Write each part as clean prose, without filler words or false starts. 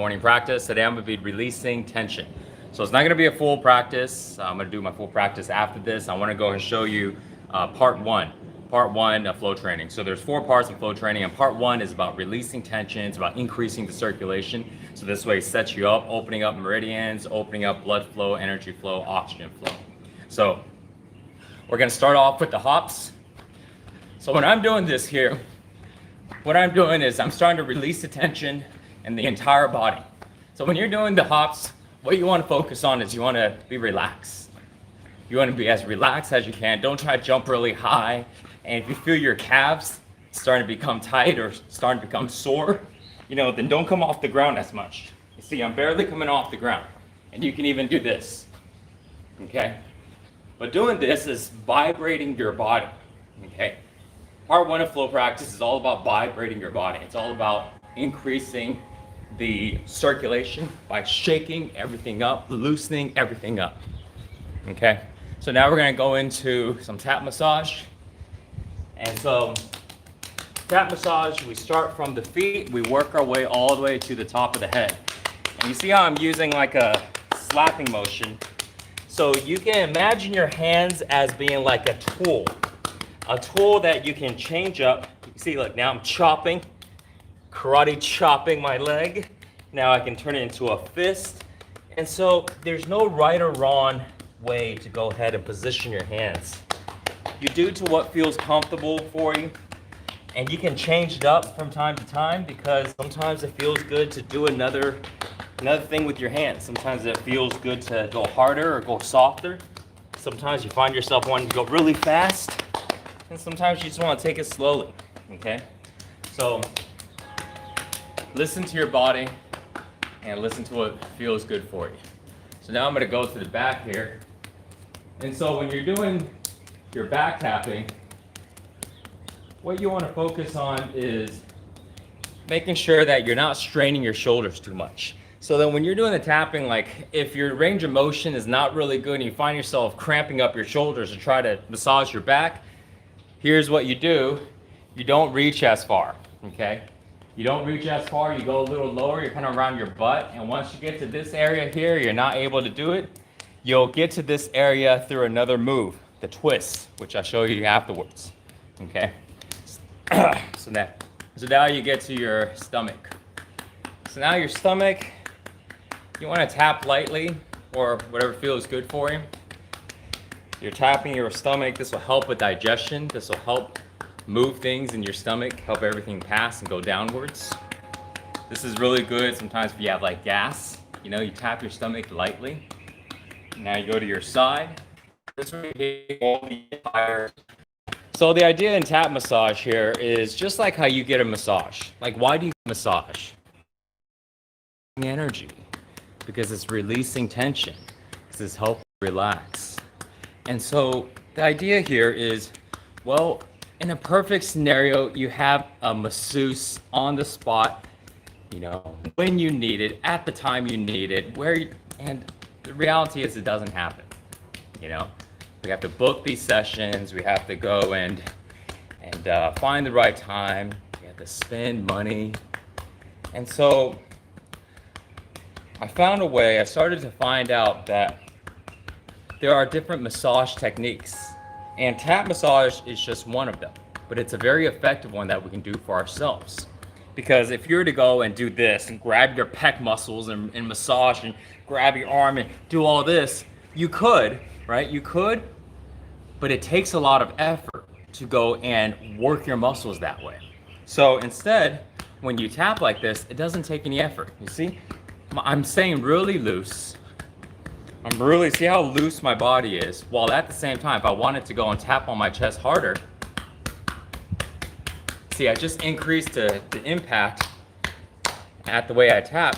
morning practice. Today I'm going to be releasing tension. So it's not going to be a full practice. I'm going to do my full practice after this. I want to go and show you part one of flow training. So there's 4 parts of flow training, and part 1 is about releasing tension. It's about increasing the circulation. So this way it sets you up, opening up meridians, opening up blood flow, energy flow, oxygen flow. So we're going to start off with the hops. So when I'm doing this here, what I'm doing is I'm starting to release the tension in the entire body. So when you're doing the hops, what you want to focus on is you want to be relaxed. You want to be as relaxed as you can. Don't try to jump really high. And if you feel your calves starting to become tight or starting to become sore, then don't come off the ground as much. You see, I'm barely coming off the ground. And you can even do this, okay? But doing this is vibrating your body, okay? Part 1 of flow practice is all about vibrating your body. It's all about increasing the circulation by shaking everything up, loosening everything up, okay? So now we're gonna go into some tap massage. And so tap massage, we start from the feet, we work our way all the way to the top of the head. And you see how I'm using like a slapping motion? So you can imagine your hands as being like a tool that you can change up. You can see, look, now I'm chopping, karate chopping my leg. Now I can turn it into a fist. And so there's no right or wrong way to go ahead and position your hands. You do to what feels comfortable for you, and you can change it up from time to time because sometimes it feels good to do another thing with your hands. Sometimes it feels good to go harder or go softer. Sometimes you find yourself wanting to go really fast, and sometimes you just want to take it slowly, okay? So listen to your body and listen to what feels good for you. So now I'm going to go to the back here. And so when you're doing your back tapping, what you want to focus on is making sure that you're not straining your shoulders too much. So then when you're doing the tapping, like if your range of motion is not really good and you find yourself cramping up your shoulders to try to massage your back, here's what you do. You don't reach as far, okay? You don't reach as far, you go a little lower, you're kind of around your butt, and once you get to this area here, you're not able to do it. You'll get to this area through another move, the twist, which I'll show you afterwards, okay? So now you get to your stomach. So now your stomach, you want to tap lightly or whatever feels good for you. You're tapping your stomach. This will help with digestion. This will help move things in your stomach, help everything pass and go downwards. This is really good sometimes if you have like gas. You tap your stomach lightly. Now you go to your side. This will hit all the entire. So the idea in tap massage here is just like how you get a massage. Like, why do you massage? Energy, because it's releasing tension, because it's helping relax. And so the idea here is, well, in a perfect scenario, you have a masseuse on the spot, when you need it, at the time you need it, and the reality is it doesn't happen, We have to book these sessions, we have to go and find the right time, we have to spend money. And so I found a way, I started to find out that there are different massage techniques, and tap massage is just one of them, but it's a very effective one that we can do for ourselves. Because if you were to go and do this and grab your pec muscles and massage and grab your arm and do all this, you could, right? You could, but it takes a lot of effort to go and work your muscles that way. So instead, when you tap like this, it doesn't take any effort. You see? I'm staying really loose. See how loose my body is, while at the same time, if I wanted to go and tap on my chest harder, see, I just increased the impact at the way I tap,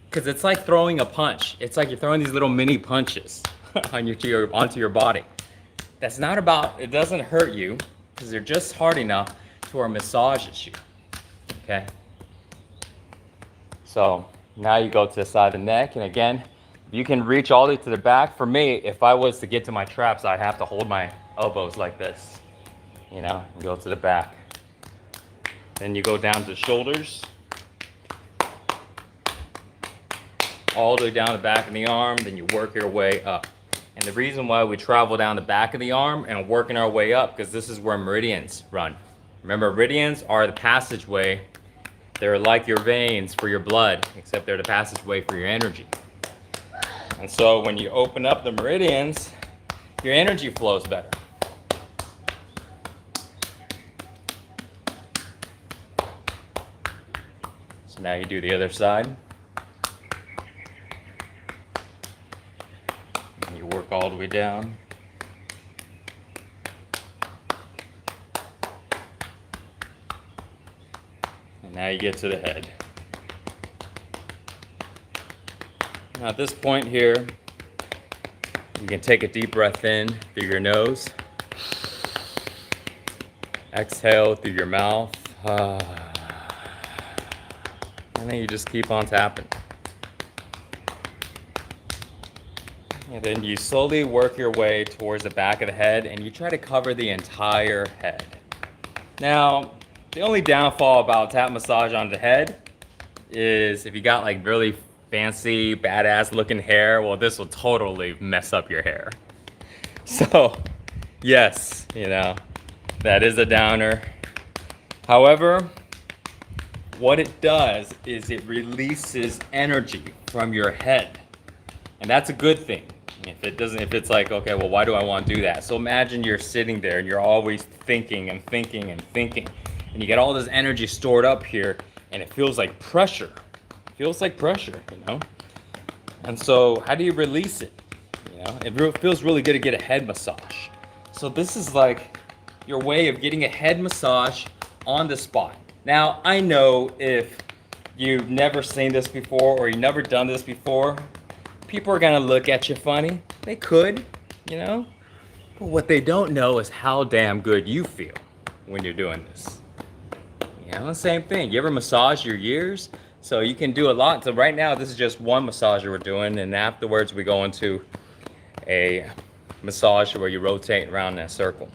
because it's like throwing a punch. It's like you're throwing these little mini punches onto your body. That's not about, it doesn't hurt you, because they're just hard enough to where it massages you, okay? So now you go to the side of the neck, and again, you can reach all the way to the back. For me, if I was to get to my traps, I'd have to hold my elbows like this, and go to the back. Then you go down to the shoulders. all the way down the back of the arm, then you work your way up. And the reason why we travel down the back of the arm and working our way up, because this is where meridians run. Remember, meridians are the passageway. They're like your veins for your blood, except they're the passageway for your energy. And so when you open up the meridians, your energy flows better. So now you do the other side. And you work all the way down. And now you get to the head. Now at this point here, you can take a deep breath in through your nose. Exhale through your mouth. And then you just keep on tapping. And then you slowly work your way towards the back of the head and you try to cover the entire head. Now, the only downfall about tap massage on the head is if you got like really fancy, badass looking hair, well, this will totally mess up your hair. So, yes, you know, that is a downer. However, what it does is it releases energy from your head. And that's a good thing. If it's like, okay, well, why do I want to do that? So imagine you're sitting there and you're always thinking and thinking and thinking. And you get all this energy stored up here and it feels like pressure. It feels like pressure, you know? And so how do you release it? You know, it feels really good to get a head massage. So this is like your way of getting a head massage on the spot. Now, I know if you've never seen this before or you've never done this before, people are gonna look at you funny. They could, you know? But what they don't know is how damn good you feel when you're doing this. You know, the same thing. You ever massage your ears? So you can do a lot. So right now, this is just one massage we're doing, and afterwards we go into a massage where you rotate around in a circle.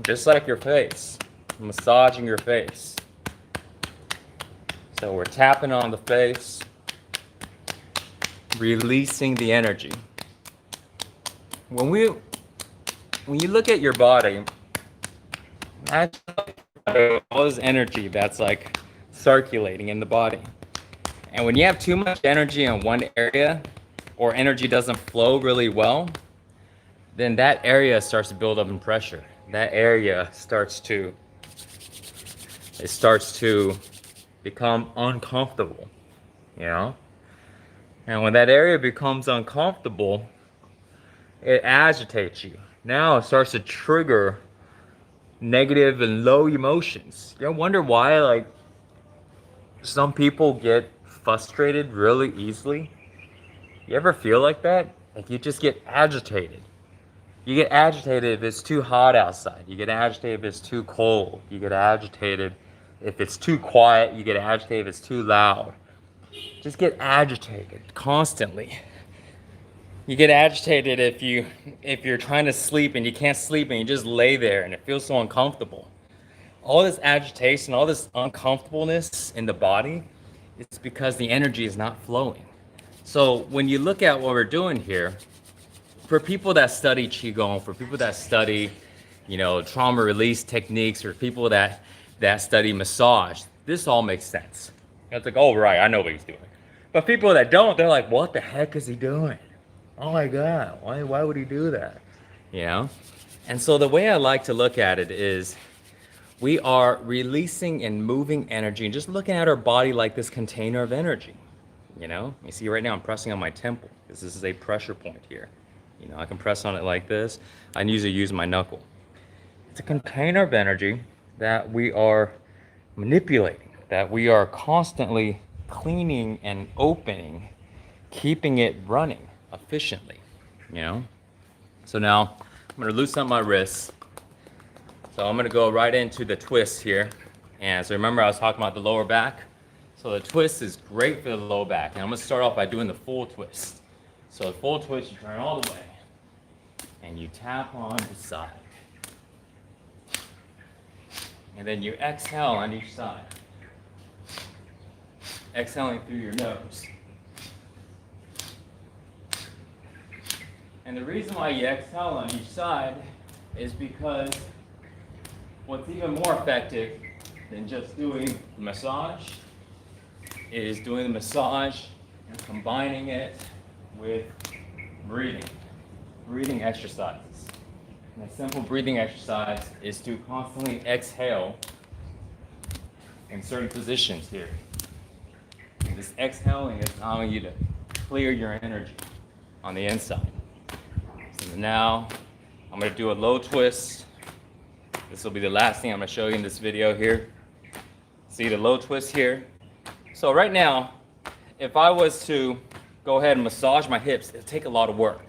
Just like your face, massaging your face. So we're tapping on the face, releasing the energy. When you look at your body, imagine all this energy that's like circulating in the body. And when you have too much energy in one area, or energy doesn't flow really well, then that area starts to build up in pressure. That area starts to become uncomfortable, you know? And when that area becomes uncomfortable, it agitates you. Now it starts to trigger negative and low emotions. You ever wonder why, like, some people get frustrated really easily? You ever feel like that? Like you just get agitated. You get agitated if it's too hot outside. You get agitated if it's too cold. You get agitated if it's too quiet. You get agitated if it's too loud. Just get agitated constantly. You get agitated if you're trying to sleep and you can't sleep and you just lay there and it feels so uncomfortable. All this agitation, all this uncomfortableness in the body, it's because the energy is not flowing. So when you look at what we're doing here, for people that study Qigong, for people that study, you know, trauma release techniques, or people that study massage, this all makes sense. It's like, oh, right, I know what he's doing. But people that don't, they're like, what the heck is he doing? Oh my God, why would he do that? You know? And so the way I like to look at it is we are releasing and moving energy and just looking at our body like this container of energy. You know? You see right now I'm pressing on my temple because this is a pressure point here. You know, I can press on it like this. I usually use my knuckle. It's a container of energy that we are manipulating, that we are constantly cleaning and opening, keeping it running efficiently, you know? So now I'm gonna loosen up my wrists. So I'm gonna go right into the twist here. And so remember I was talking about the lower back? So the twist is great for the lower back. And I'm gonna start off by doing the full twist. So the full twist, you turn all the way and you tap on the side. And then you exhale on each side. Exhaling through your nose. And the reason why you exhale on each side is because what's even more effective than just doing the massage is doing the massage and combining it with breathing exercises. And a simple breathing exercise is to constantly exhale in certain positions here. And this exhaling is allowing you to clear your energy on the inside. So now I'm going to do a low twist. This will be the last thing I'm going to show you in this video here. See the low twist here? So right now, if I was to go ahead and massage my hips, it'll take a lot of work.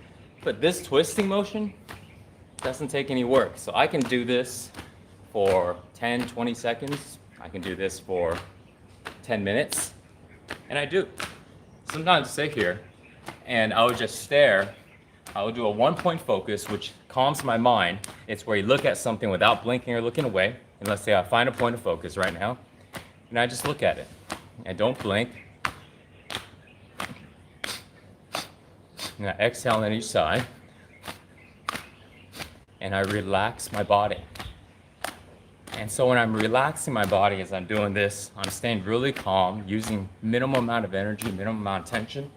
But this twisting motion doesn't take any work. So I can do this for 10, 20 seconds. I can do this for 10 minutes. And I do. Sometimes I sit here and I would just stare. I would do a 1-point focus, which calms my mind. It's where you look at something without blinking or looking away. And let's say I find a point of focus right now. And I just look at it. I don't blink. And I exhale on each side. And I relax my body. And so when I'm relaxing my body as I'm doing this, I'm staying really calm, using minimal amount of energy, minimal amount of tension.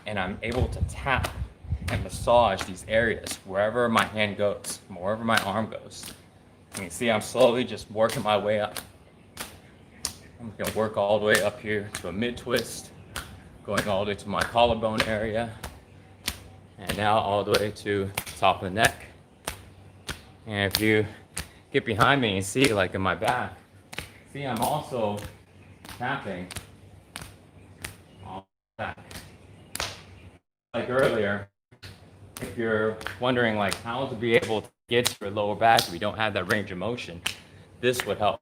And I'm able to tap and massage these areas wherever my hand goes, wherever my arm goes. You can see I'm slowly just working my way up. I'm going to work all the way up here to a mid-twist, going all the way to my collarbone area, and now all the way to the top of the neck. And if you get behind me and see, like in my back, see I'm also tapping on the back. Like earlier, if you're wondering like how to be able to get to your lower back if you don't have that range of motion, this would help.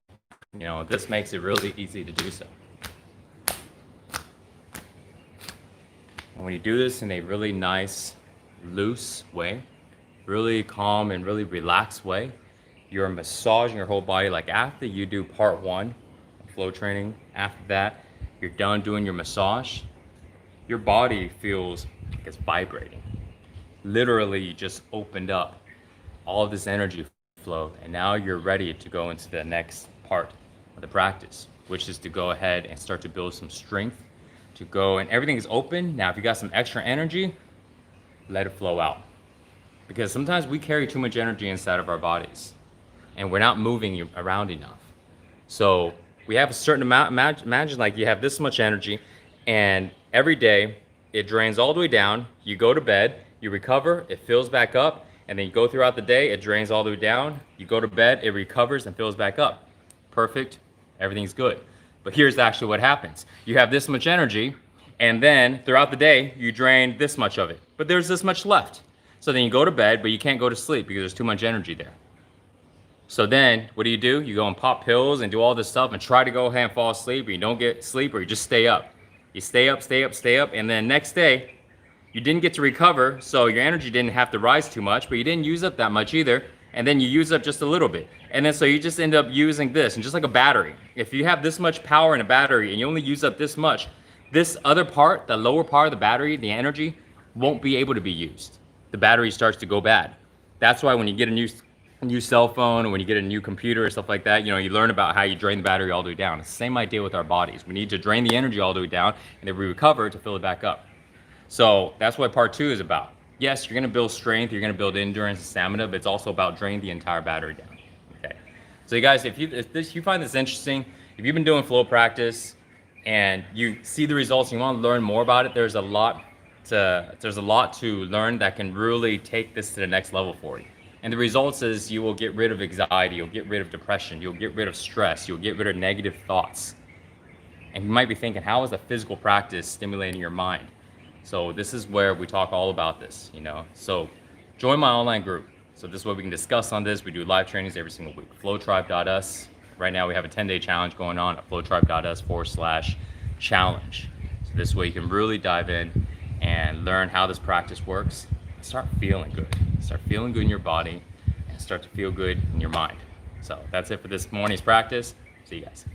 You know, this makes it really easy to do so. And when you do this in a really nice, loose way, really calm and really relaxed way, you're massaging your whole body. Like after you do part 1 of flow training, after that, you're done doing your massage, your body feels like it's vibrating. Literally, you just opened up all of this energy flow, and now you're ready to go into the next part of the practice, which is to go ahead and start to build some strength, to go, and everything is open. Now, if you got some extra energy, let it flow out. Because sometimes we carry too much energy inside of our bodies, and we're not moving around enough. So we have a certain amount, imagine like you have this much energy, and every day it drains all the way down, you go to bed, you recover, it fills back up, and then you go throughout the day, it drains all the way down, you go to bed, it recovers and fills back up. Perfect, everything's good. But here's actually what happens. You have this much energy, and then throughout the day, you drain this much of it, but there's this much left. So then you go to bed, but you can't go to sleep because there's too much energy there. So then what do? You go and pop pills and do all this stuff and try to go ahead and fall asleep, but you don't get sleep, or you just stay up. You stay up, and then next day, you didn't get to recover, so your energy didn't have to rise too much, but you didn't use up that much either, and then you use up just a little bit. And then so you just end up using this, and just like a battery, if you have this much power in a battery and you only use up this much, this other part, the lower part of the battery, the energy, won't be able to be used. The battery starts to go bad. That's why when you get a new cell phone, or when you get a new computer or stuff like that, you know, you learn about how you drain the battery all the way down. It's the same idea with our bodies. We need to drain the energy all the way down, and then we recover to fill it back up. So that's what part 2 is about. Yes, you're gonna build strength, you're gonna build endurance and stamina, but it's also about draining the entire battery down. Okay. So you guys, if you find this interesting, if you've been doing flow practice and you see the results and you want to learn more about it, there's a lot to learn that can really take this to the next level for you. And the results is you will get rid of anxiety, you'll get rid of depression, you'll get rid of stress, you'll get rid of negative thoughts. And you might be thinking, how is a physical practice stimulating your mind? So this is where we talk all about this, you know. So join my online group. So this is what we can discuss on this. We do live trainings every single week. Flowtribe.us. Right now we have a 10-day challenge going on at flowtribe.us/challenge. So this way you can really dive in and learn how this practice works and start feeling good. Start feeling good in your body and start to feel good in your mind. So that's it for this morning's practice. See you guys.